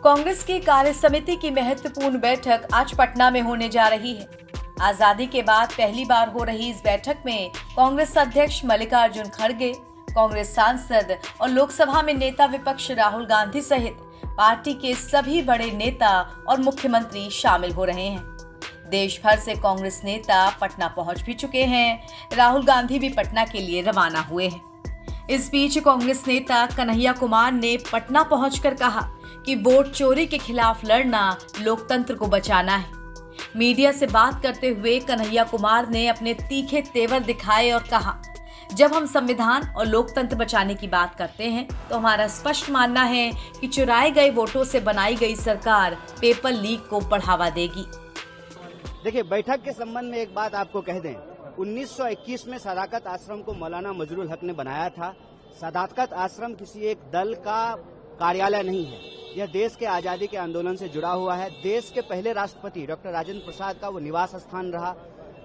कांग्रेस की कार्य समिति की महत्वपूर्ण बैठक आज पटना में होने जा रही है। आजादी के बाद पहली बार हो रही इस बैठक में कांग्रेस अध्यक्ष मल्लिकार्जुन खड़गे, कांग्रेस सांसद और लोकसभा में नेता विपक्ष राहुल गांधी सहित पार्टी के सभी बड़े नेता और मुख्यमंत्री शामिल हो रहे हैं। देश भर से कांग्रेस नेता पटना पहुंच भी चुके हैं। राहुल गांधी भी पटना के लिए रवाना हुए हैं। इस बीच कांग्रेस नेता कन्हैया कुमार ने पटना पहुंचकर कहा कि वोट चोरी के खिलाफ लड़ना लोकतंत्र को बचाना है। मीडिया से बात करते हुए कन्हैया कुमार ने अपने तीखे तेवर दिखाए और कहा, जब हम संविधान और लोकतंत्र बचाने की बात करते हैं तो हमारा स्पष्ट मानना है कि चुराए गए वोटों से बनाई गई सरकार पेपर लीक को बढ़ावा देगी। देखिए, बैठक के संबंध में एक बात आपको कह दें, 1921 में सदाकत आश्रम को मौलाना मजरुल हक ने बनाया था। सदाकत आश्रम किसी एक दल का कार्यालय नहीं है, यह देश के आजादी के आंदोलन से जुड़ा हुआ है। देश के पहले राष्ट्रपति डॉक्टर राजेंद्र प्रसाद का वो निवास स्थान रहा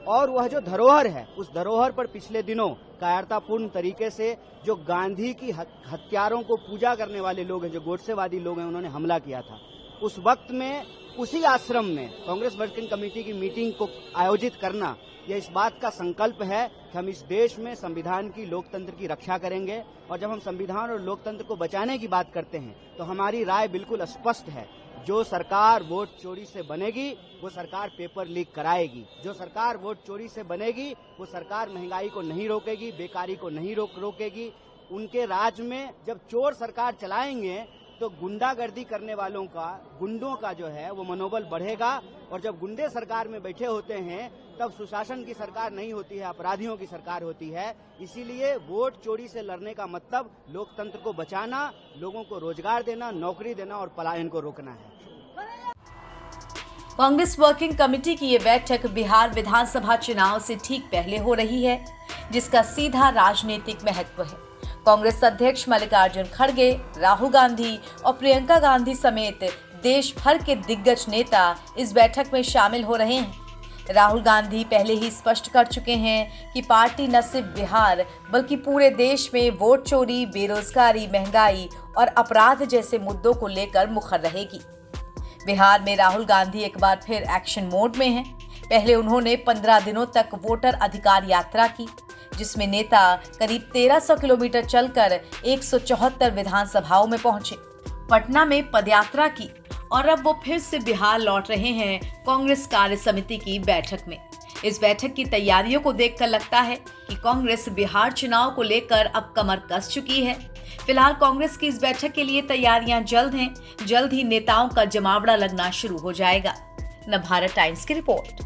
और वह जो धरोहर है, उस धरोहर पर पिछले दिनों कायरतापूर्ण तरीके से जो गांधी की हत्यारों को पूजा करने वाले लोग हैं, जो गोडसेवादी लोग हैं, उन्होंने हमला किया था। उस वक्त में उसी आश्रम में कांग्रेस वर्किंग कमेटी की मीटिंग को आयोजित करना, यह इस बात का संकल्प है कि हम इस देश में संविधान की, लोकतंत्र की रक्षा करेंगे। और जब हम संविधान और लोकतंत्र को बचाने की बात करते हैं तो हमारी राय बिल्कुल स्पष्ट है। जो सरकार वोट चोरी से बनेगी वो सरकार पेपर लीक कराएगी। जो सरकार वोट चोरी से बनेगी वो सरकार महंगाई को नहीं रोकेगी, बेकारी को नहीं रोकेगी। उनके राज में जब चोर सरकार चलाएंगे तो गुंडागर्दी करने वालों का, गुंडों का जो है वो मनोबल बढ़ेगा। और जब गुंडे सरकार में बैठे होते हैं तब सुशासन की सरकार नहीं होती है, अपराधियों की सरकार होती है। इसीलिए वोट चोरी से लड़ने का मतलब लोकतंत्र को बचाना, लोगों को रोजगार देना, नौकरी देना और पलायन को रोकना है। कांग्रेस वर्किंग कमेटी की ये बैठक बिहार विधानसभा चुनाव से ठीक पहले हो रही है, जिसका सीधा राजनीतिक महत्व है। कांग्रेस अध्यक्ष मल्लिकार्जुन खड़गे, राहुल गांधी और प्रियंका गांधी समेत देश भर के दिग्गज नेता इस बैठक में शामिल हो रहे हैं। राहुल गांधी पहले ही स्पष्ट कर चुके हैं कि पार्टी न सिर्फ बिहार बल्कि पूरे देश में वोट चोरी, बेरोजगारी, महंगाई और अपराध जैसे मुद्दों को लेकर मुखर रहेगी। बिहार में राहुल गांधी एक बार फिर एक्शन मोड में हैं। पहले उन्होंने 15 दिनों तक वोटर अधिकार यात्रा की, जिसमें नेता करीब 1300 किलोमीटर चलकर 174 विधानसभाओं में पहुंचे, पटना में पदयात्रा की और अब वो फिर से बिहार लौट रहे हैं कांग्रेस कार्य समिति की बैठक में। इस बैठक की तैयारियों को देखकर लगता है कि कांग्रेस बिहार चुनाव को लेकर अब कमर कस चुकी है। फिलहाल कांग्रेस की इस बैठक के लिए तैयारियां जल्द हैं। जल्द ही नेताओं का जमावड़ा लगना शुरू हो जाएगा। नवभारत टाइम्स की रिपोर्ट।